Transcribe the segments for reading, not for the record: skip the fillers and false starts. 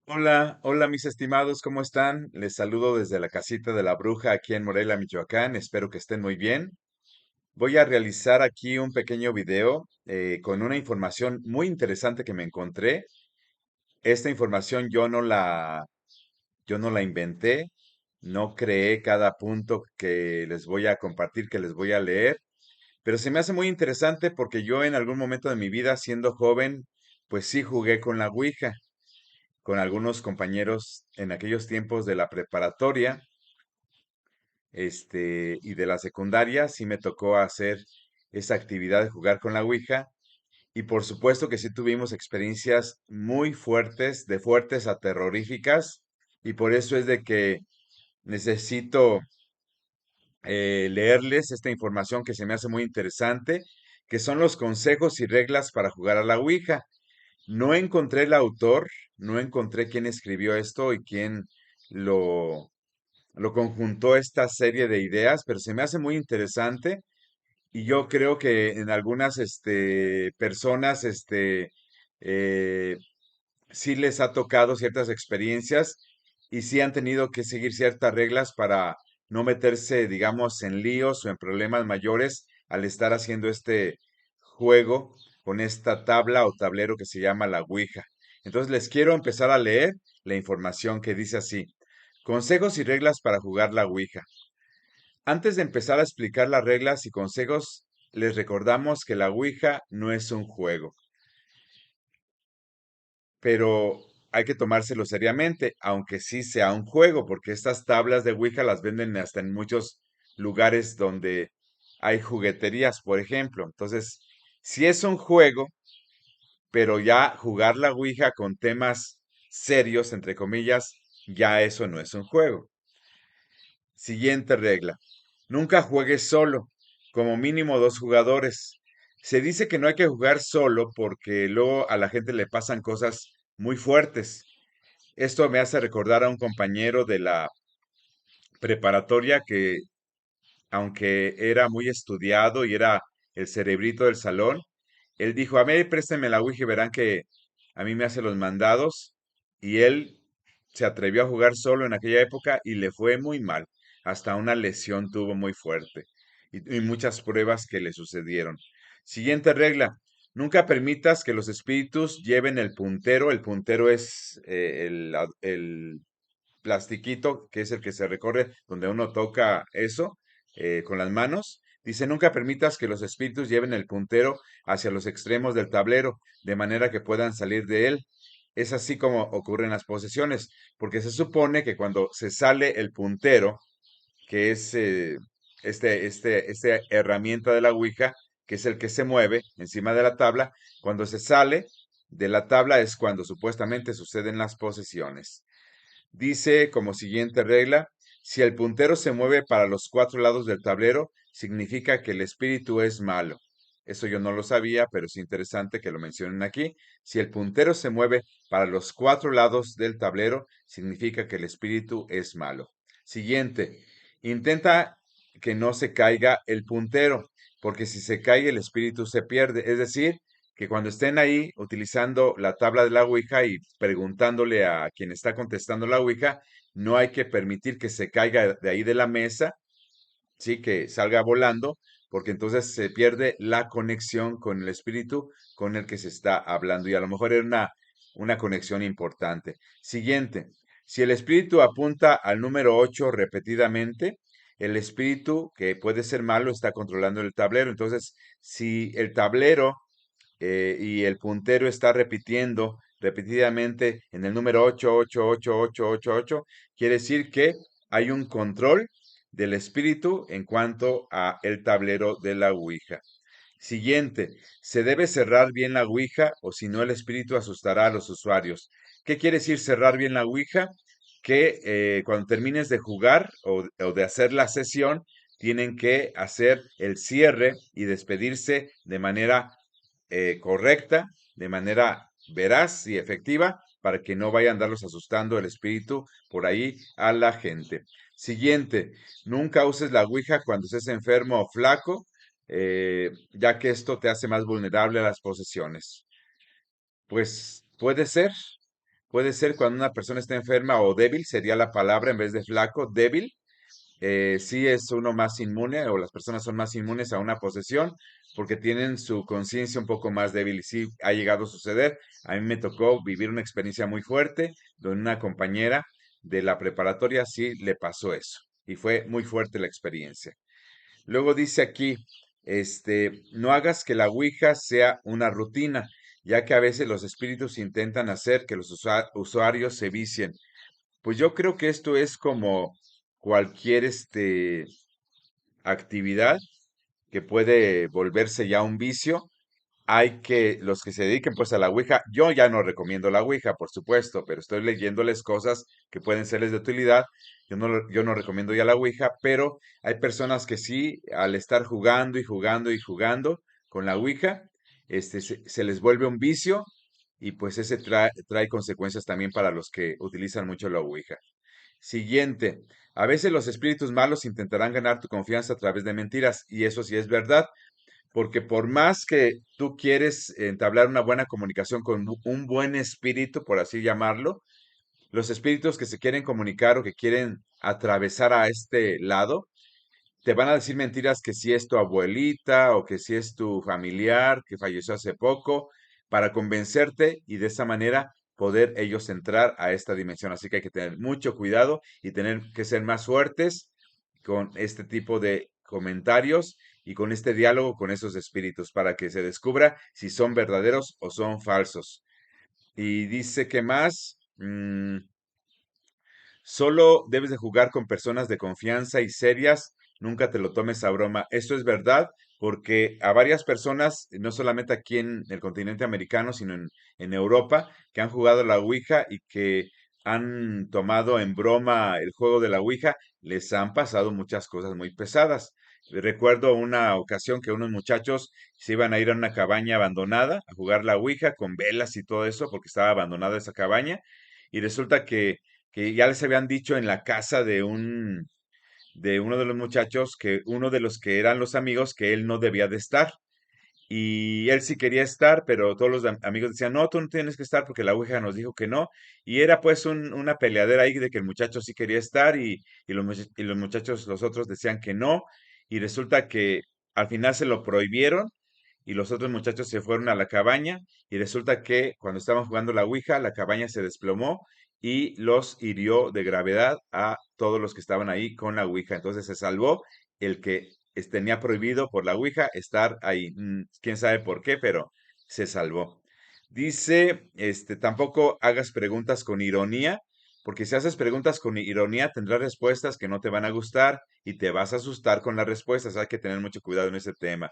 Hola, hola mis estimados, ¿cómo están? Les saludo desde la casita de la bruja aquí en Morelia, Michoacán. Espero que estén muy bien. Voy a realizar aquí un pequeño video con una información muy interesante que me encontré. Esta información yo no la inventé, no creé cada punto que les voy a compartir, que les voy a leer, pero se me hace muy interesante porque yo en algún momento de mi vida, siendo joven, pues sí jugué con la Ouija, con algunos compañeros en aquellos tiempos de la preparatoria, y de la secundaria, sí me tocó hacer esa actividad de jugar con la Ouija. Y por supuesto que sí tuvimos experiencias muy fuertes, de fuertes a terroríficas, y por eso es de que necesito leerles esta información que se me hace muy interesante, que son los consejos y reglas para jugar a la Ouija. No encontré el autor, no encontré quién escribió esto y quién lo, lo conjuntó esta serie de ideas, pero se me hace muy interesante y yo creo que en algunas personas eh, sí les ha tocado ciertas experiencias y sí han tenido que seguir ciertas reglas para no meterse, digamos, en líos o en problemas mayores al estar haciendo este juego con esta tabla o tablero que se llama la Ouija. Entonces les quiero empezar a leer la información que dice así. Consejos y reglas para jugar la Ouija. Antes de empezar a explicar las reglas y consejos, les recordamos que la Ouija no es un juego, pero hay que tomárselo seriamente, aunque sí sea un juego, porque estas tablas de Ouija las venden hasta en muchos lugares donde hay jugueterías, por ejemplo. Entonces, sí es un juego, pero ya jugar la Ouija con temas serios, entre comillas, ya eso no es un juego. Siguiente regla. Nunca juegues solo, como mínimo dos jugadores. Se dice que no hay que jugar solo porque luego a la gente le pasan cosas muy fuertes. Esto me hace recordar a un compañero de la preparatoria que, aunque era muy estudiado y era el cerebrito del salón, él dijo, a mí préstenme la Ouija y verán que a mí me hace los mandados. Y él se atrevió a jugar solo en aquella época y le fue muy mal. Hasta una lesión tuvo muy fuerte y muchas pruebas que le sucedieron. Siguiente regla. Nunca permitas que los espíritus lleven el puntero. El puntero es el plastiquito, que es el que se recorre donde uno toca eso con las manos. Dice, nunca permitas que los espíritus lleven el puntero hacia los extremos del tablero, de manera que puedan salir de él. Es así como ocurren las posesiones, porque se supone que cuando se sale el puntero, que es esta herramienta de la Ouija, que es el que se mueve encima de la tabla, cuando se sale de la tabla es cuando supuestamente suceden las posesiones. Dice como siguiente regla, si el puntero se mueve para los cuatro lados del tablero, significa que el espíritu es malo. Eso yo no lo sabía, pero es interesante que lo mencionen aquí. Si el puntero se mueve para los cuatro lados del tablero, significa que el espíritu es malo. Siguiente, intenta que no se caiga el puntero, porque si se cae el espíritu se pierde. Es decir, que cuando estén ahí utilizando la tabla de la Ouija y preguntándole a quien está contestando la Ouija, no hay que permitir que se caiga de ahí de la mesa, sí, que salga volando, porque entonces se pierde la conexión con el espíritu con el que se está hablando y a lo mejor era una conexión importante. Siguiente, si el espíritu apunta al número 8 repetidamente, el espíritu, que puede ser malo, está controlando el tablero. Entonces, si el tablero y el puntero está repitiendo repetidamente en el número 8 8 8 8 8 8, quiere decir que hay un control del espíritu en cuanto a el tablero de la Ouija. Siguiente, se debe cerrar bien la Ouija o si no el espíritu asustará a los usuarios. ¿Qué quiere decir cerrar bien la Ouija? Que cuando termines de jugar o de hacer la sesión, tienen que hacer el cierre y despedirse de manera correcta, de manera veraz y efectiva, para que no vaya a andarlos asustando el espíritu por ahí a la gente. Siguiente, nunca uses la Ouija cuando estés enfermo o flaco, ya que esto te hace más vulnerable a las posesiones. Pues puede ser cuando una persona está enferma o débil, sería la palabra en vez de flaco, débil. Sí es uno más inmune o las personas son más inmunes a una posesión porque tienen su conciencia un poco más débil y sí ha llegado a suceder. A mí me tocó vivir una experiencia muy fuerte donde una compañera de la preparatoria sí le pasó eso y fue muy fuerte la experiencia. Luego dice aquí, no hagas que la Ouija sea una rutina, ya que a veces los espíritus intentan hacer que los usuarios se vicien. Pues yo creo que esto es como cualquier actividad que puede volverse ya un vicio. Hay que, los que se dediquen pues a la Ouija, yo ya no recomiendo la Ouija, por supuesto, pero estoy leyéndoles cosas que pueden serles de utilidad. Yo no recomiendo ya la Ouija, pero hay personas que sí, al estar jugando y jugando y jugando con la Ouija, se les vuelve un vicio y pues ese trae consecuencias también para los que utilizan mucho la Ouija. Siguiente. A veces los espíritus malos intentarán ganar tu confianza a través de mentiras, y eso sí es verdad, porque por más que tú quieres entablar una buena comunicación con un buen espíritu, por así llamarlo, los espíritus que se quieren comunicar o que quieren atravesar a este lado, te van a decir mentiras que si es tu abuelita o que si es tu familiar que falleció hace poco, para convencerte y de esa manera poder ellos entrar a esta dimensión. Así que hay que tener mucho cuidado y tener que ser más fuertes con este tipo de comentarios y con este diálogo con esos espíritus para que se descubra si son verdaderos o son falsos. Y dice que más, solo debes de jugar con personas de confianza y serias, nunca te lo tomes a broma. Esto es verdad porque a varias personas, no solamente aquí en el continente americano, sino en Europa, que han jugado la Ouija y que han tomado en broma el juego de la Ouija, les han pasado muchas cosas muy pesadas. Recuerdo una ocasión que unos muchachos se iban a ir a una cabaña abandonada a jugar la Ouija con velas y todo eso porque estaba abandonada esa cabaña y resulta que ya les habían dicho en la casa de uno de los muchachos que uno de los que eran los amigos que él no debía de estar. Y él sí quería estar, pero todos los amigos decían, no, tú no tienes que estar porque la Ouija nos dijo que no. Y era pues una peleadera ahí de que el muchacho sí quería estar y los muchachos, los otros decían que no. Y resulta que al final se lo prohibieron y los otros muchachos se fueron a la cabaña y resulta que cuando estaban jugando la Ouija, la cabaña se desplomó y los hirió de gravedad a todos los que estaban ahí con la Ouija. Entonces se salvó el que tenía prohibido por la Ouija estar ahí. Quién sabe por qué, pero se salvó. Dice, tampoco hagas preguntas con ironía, porque si haces preguntas con ironía tendrás respuestas que no te van a gustar y te vas a asustar con las respuestas. Hay que tener mucho cuidado en ese tema.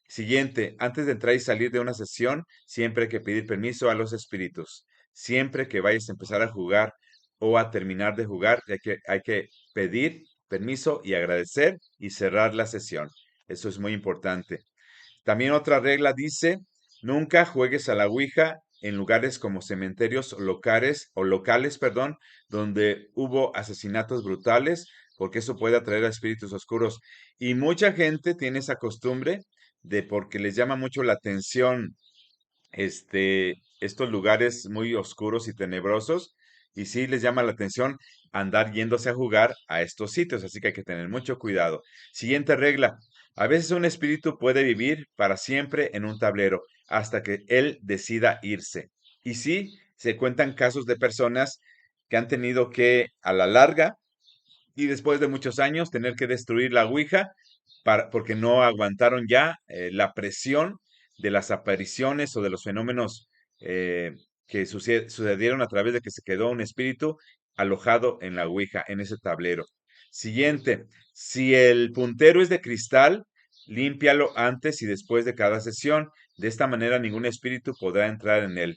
Siguiente, antes de entrar y salir de una sesión, siempre hay que pedir permiso a los espíritus. Siempre que vayas a empezar a jugar o a terminar de jugar, hay que pedir permiso y agradecer y cerrar la sesión. Eso es muy importante. También otra regla dice, nunca juegues a la Ouija en lugares como cementerios locales, perdón, donde hubo asesinatos brutales, porque eso puede atraer a espíritus oscuros. Y mucha gente tiene esa costumbre de porque les llama mucho la atención estos lugares muy oscuros y tenebrosos, y sí les llama la atención andar yéndose a jugar a estos sitios, así que hay que tener mucho cuidado. Siguiente regla, a veces un espíritu puede vivir para siempre en un tablero hasta que él decida irse. Y sí, se cuentan casos de personas que han tenido que, a la larga, y después de muchos años tener que destruir la Ouija porque no aguantaron ya la presión de las apariciones o de los fenómenos que sucedieron a través de que se quedó un espíritu alojado en la Ouija, en ese tablero. Siguiente, si el puntero es de cristal, límpialo antes y después de cada sesión. De esta manera ningún espíritu podrá entrar en él.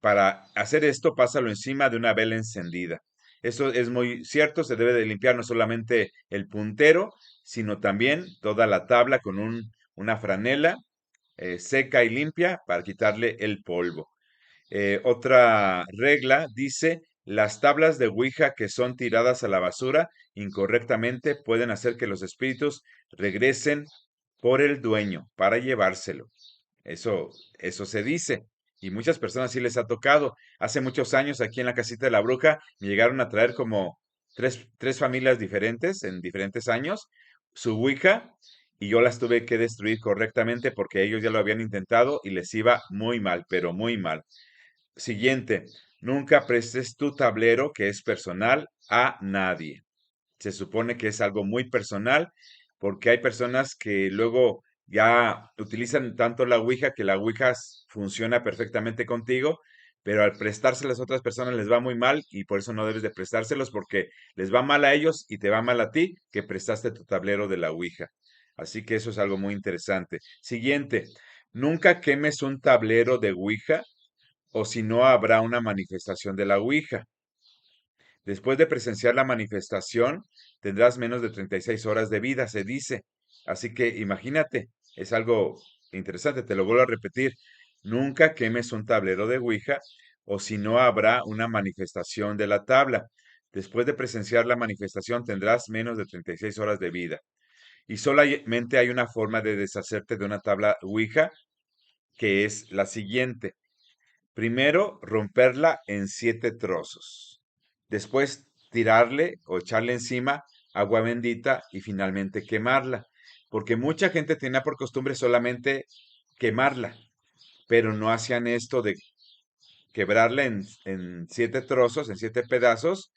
Para hacer esto, pásalo encima de una vela encendida. Eso es muy cierto, se debe de limpiar no solamente el puntero, sino también toda la tabla con una franela seca y limpia para quitarle el polvo. Otra regla dice, las tablas de Ouija que son tiradas a la basura incorrectamente pueden hacer que los espíritus regresen por el dueño para llevárselo. Eso se dice. Y muchas personas sí les ha tocado. Hace muchos años aquí en la casita de la bruja me llegaron a traer como tres familias diferentes en diferentes años su Ouija y yo las tuve que destruir correctamente porque ellos ya lo habían intentado y les iba muy mal, pero muy mal. Siguiente, nunca prestes tu tablero que es personal a nadie. Se supone que es algo muy personal porque hay personas que luego ya utilizan tanto la Ouija que la Ouija funciona perfectamente contigo, pero al prestárselas a otras personas les va muy mal y por eso no debes de prestárselos porque les va mal a ellos y te va mal a ti que prestaste tu tablero de la Ouija. Así que eso es algo muy interesante. Siguiente, nunca quemes un tablero de Ouija o si no habrá una manifestación de la Ouija. Después de presenciar la manifestación, tendrás menos de 36 horas de vida, se dice. Así que imagínate, es algo interesante, te lo vuelvo a repetir. Nunca quemes un tablero de Ouija o si no habrá una manifestación de la tabla. Después de presenciar la manifestación tendrás menos de 36 horas de vida. Y solamente hay una forma de deshacerte de una tabla Ouija, que es la siguiente. Primero, romperla en 7 trozos. Después, tirarle o echarle encima agua bendita y finalmente quemarla. Porque mucha gente tenía por costumbre solamente quemarla, pero no hacían esto de quebrarla en 7 trozos, en 7 pedazos,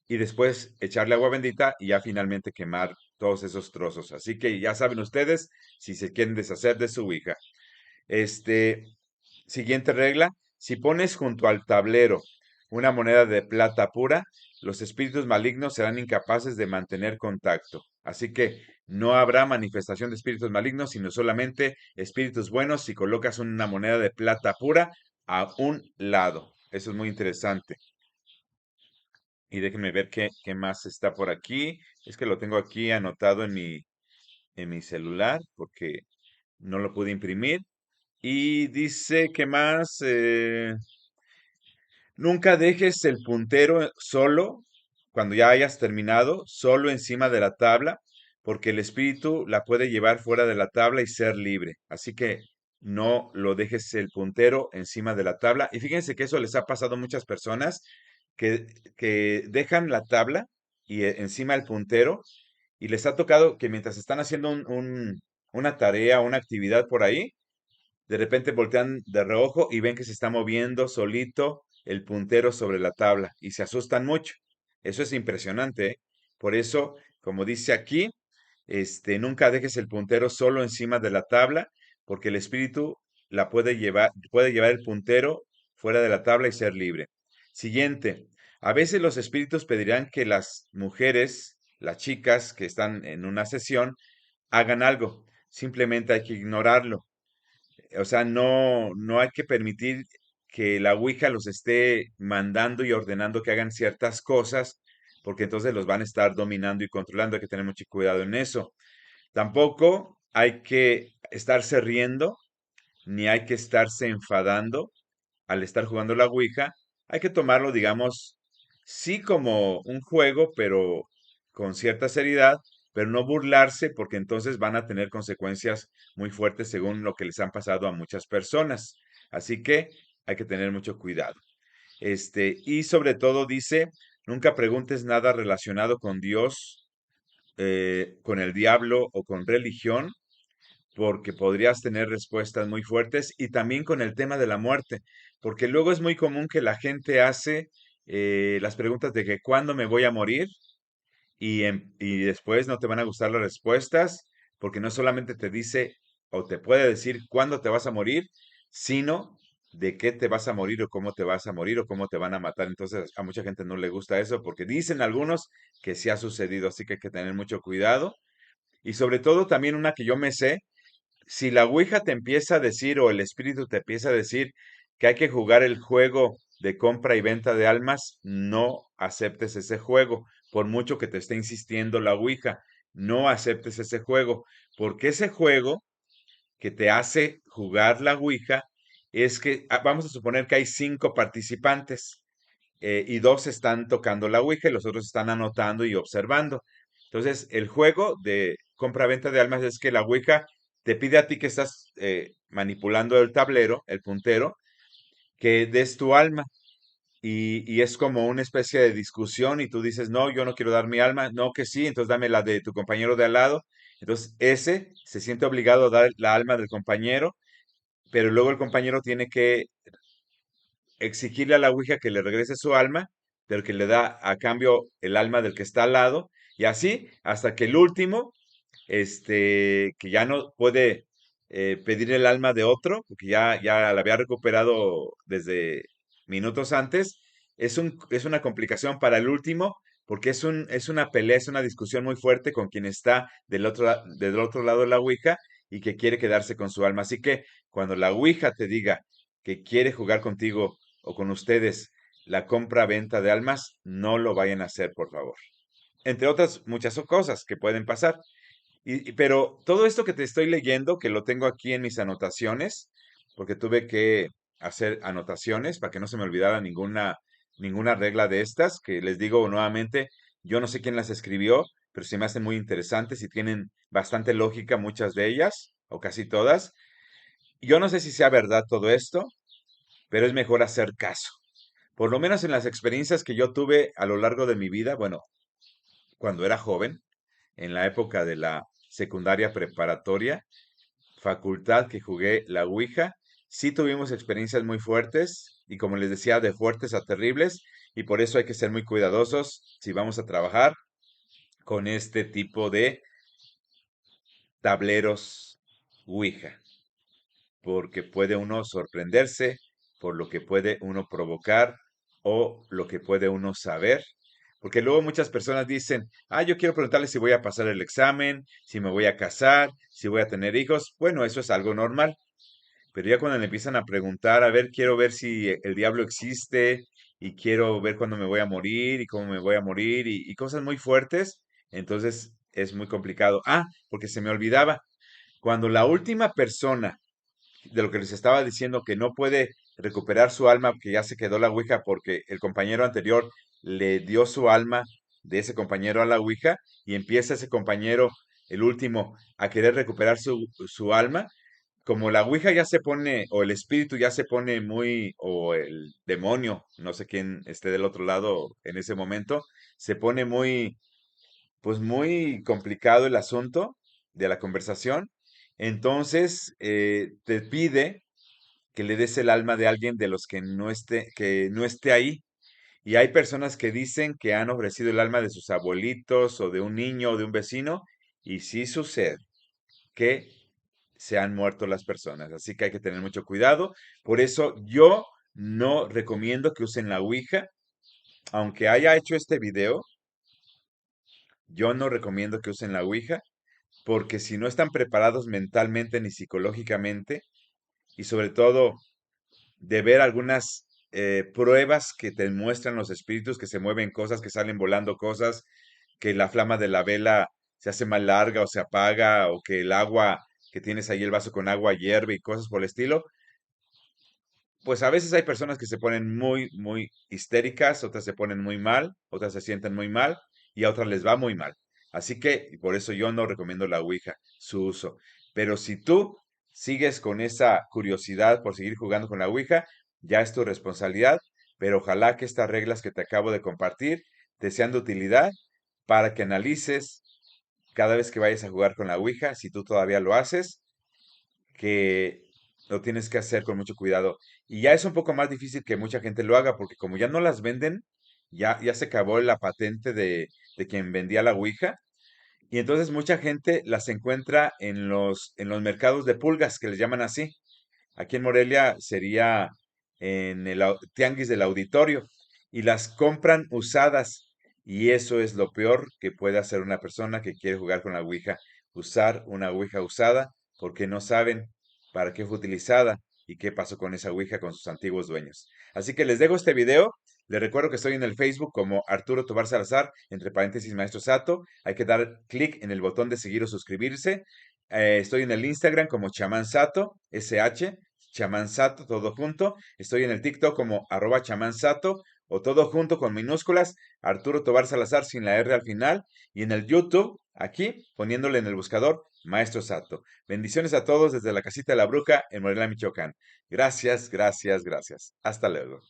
y después echarle agua bendita y ya finalmente quemar todos esos trozos. Así que ya saben ustedes si se quieren deshacer de su hija. Este, Siguiente regla, si pones junto al tablero una moneda de plata pura, los espíritus malignos serán incapaces de mantener contacto. Así que no habrá manifestación de espíritus malignos, sino solamente espíritus buenos si colocas una moneda de plata pura a un lado. Eso es muy interesante. Y déjenme ver qué más está por aquí. Es que lo tengo aquí anotado en mi celular porque no lo pude imprimir. Y dice que más, nunca dejes el puntero solo, cuando ya hayas terminado, solo encima de la tabla, porque el espíritu la puede llevar fuera de la tabla y ser libre. Así que no lo dejes el puntero encima de la tabla. Y fíjense que eso les ha pasado a muchas personas que, que dejan la tabla y encima el puntero y les ha tocado que mientras están haciendo una tarea, una actividad por ahí, de repente voltean de reojo y ven que se está moviendo solito el puntero sobre la tabla y se asustan mucho. Eso es impresionante, ¿eh? Por eso, como dice aquí, nunca dejes el puntero solo encima de la tabla, porque el espíritu puede llevar el puntero fuera de la tabla y ser libre. Siguiente, a veces los espíritus pedirán que las mujeres, las chicas que están en una sesión, hagan algo. Simplemente hay que ignorarlo. O sea, no hay que permitir que la Ouija los esté mandando y ordenando que hagan ciertas cosas, porque entonces los van a estar dominando y controlando. Hay que tener mucho cuidado en eso. Tampoco hay que estarse riendo, ni hay que estarse enfadando al estar jugando la Ouija. Hay que tomarlo, digamos, sí como un juego, pero con cierta seriedad, pero no burlarse porque entonces van a tener consecuencias muy fuertes según lo que les han pasado a muchas personas. Así que hay que tener mucho cuidado. Y sobre todo dice, nunca preguntes nada relacionado con Dios, con el diablo o con religión, porque podrías tener respuestas muy fuertes y también con el tema de la muerte, porque luego es muy común que la gente hace las preguntas de que cuándo me voy a morir y después no te van a gustar las respuestas, porque no solamente te dice o te puede decir cuándo te vas a morir, sino de qué te vas a morir o cómo te vas a morir o cómo te van a matar. Entonces a mucha gente no le gusta eso porque dicen algunos que sí ha sucedido, así que hay que tener mucho cuidado. Y sobre todo también una que yo me sé, si la Ouija te empieza a decir o el espíritu te empieza a decir que hay que jugar el juego de compra y venta de almas, no aceptes ese juego, por mucho que te esté insistiendo la Ouija, no aceptes ese juego, porque ese juego que te hace jugar la Ouija es que, vamos a suponer que hay 5 participantes y dos están tocando la Ouija y los otros están anotando y observando. Entonces, el juego de compra-venta de almas es que la Ouija te pide a ti que estás manipulando el tablero, el puntero, que des tu alma. Y es como una especie de discusión y tú dices, no, yo no quiero dar mi alma, no que sí, entonces dame la de tu compañero de al lado. Entonces ese se siente obligado a dar la alma del compañero, pero luego el compañero tiene que exigirle a la Ouija que le regrese su alma, pero que le da a cambio el alma del que está al lado, y así hasta que el último, que ya no puede pedir el alma de otro, porque ya la había recuperado desde minutos antes, es una complicación para el último, porque es una pelea, es una discusión muy fuerte con quien está del otro lado de la Ouija y que quiere quedarse con su alma. Así que cuando la Ouija te diga que quiere jugar contigo o con ustedes la compra-venta de almas, no lo vayan a hacer, por favor. Entre otras muchas cosas que pueden pasar. Pero todo esto que te estoy leyendo, que lo tengo aquí en mis anotaciones, porque tuve que hacer anotaciones para que no se me olvidara ninguna regla de estas, que les digo nuevamente, yo no sé quién las escribió, pero se me hacen muy interesantes y tienen bastante lógica muchas de ellas, o casi todas. Yo no sé si sea verdad todo esto, pero es mejor hacer caso. Por lo menos en las experiencias que yo tuve a lo largo de mi vida, bueno, cuando era joven, en la época de la secundaria preparatoria, facultad que jugué la Ouija, sí tuvimos experiencias muy fuertes y como les decía, de fuertes a terribles y por eso hay que ser muy cuidadosos si vamos a trabajar con este tipo de tableros Ouija, porque puede uno sorprenderse por lo que puede uno provocar o lo que puede uno saber. Porque luego muchas personas dicen, yo quiero preguntarle si voy a pasar el examen, si me voy a casar, si voy a tener hijos. Bueno, eso es algo normal. Pero ya cuando le empiezan a preguntar, a ver, quiero ver si el diablo existe y quiero ver cuándo me voy a morir y cómo me voy a morir y cosas muy fuertes, entonces es muy complicado. Porque se me olvidaba, cuando la última persona de lo que les estaba diciendo que no puede recuperar su alma, que ya se quedó la Ouija porque el compañero anterior le dio su alma de ese compañero a la Ouija y empieza ese compañero, el último, a querer recuperar su alma. Como la Ouija ya se pone, o el espíritu ya se pone muy, o el demonio, no sé quién esté del otro lado en ese momento, se pone muy, pues muy complicado el asunto de la conversación. Entonces, te pide que le des el alma de alguien de los que no esté ahí. Y hay personas que dicen que han ofrecido el alma de sus abuelitos o de un niño o de un vecino, y sí sucede que se han muerto las personas. Así que hay que tener mucho cuidado. Por eso yo no recomiendo que usen la Ouija. Aunque haya hecho este video, yo no recomiendo que usen la Ouija porque si no están preparados mentalmente ni psicológicamente, y sobre todo de ver algunas pruebas que te muestran los espíritus, que se mueven cosas, que salen volando cosas, que la flama de la vela se hace más larga o se apaga, o que el agua que tienes ahí, el vaso con agua hierve y cosas por el estilo, pues a veces hay personas que se ponen muy, muy histéricas, otras se ponen muy mal, otras se sienten muy mal y a otras les va muy mal. Así que por eso yo no recomiendo la Ouija, su uso. Pero si tú sigues con esa curiosidad por seguir jugando con la Ouija, ya es tu responsabilidad, pero ojalá que estas reglas que te acabo de compartir te sean de utilidad para que analices cada vez que vayas a jugar con la Ouija, si tú todavía lo haces, que lo tienes que hacer con mucho cuidado. Y ya es un poco más difícil que mucha gente lo haga, porque como ya no las venden, ya se acabó la patente de quien vendía la Ouija, y entonces mucha gente las encuentra en los mercados de pulgas, que les llaman así. Aquí en Morelia sería en el tianguis del auditorio, y las compran usadas. Y eso es lo peor que puede hacer una persona que quiere jugar con la Ouija, usar una Ouija usada, porque no saben para qué fue utilizada y qué pasó con esa Ouija con sus antiguos dueños. Así que les dejo este video. Les recuerdo que estoy en el Facebook como Arturo Tobar Salazar, entre paréntesis Maestro Sato. Hay que dar clic en el botón de seguir o suscribirse. Estoy en el Instagram como Chamán Sato, SH, Chamán Sato, todo junto. Estoy en el TikTok como @Chamán Sato, o todo junto con minúsculas, Arturo Tobar Salazar sin la R al final. Y en el YouTube, aquí poniéndole en el buscador Maestro Sato. Bendiciones a todos desde la casita de la Bruja en Morelia, Michoacán. Gracias, gracias, gracias. Hasta luego.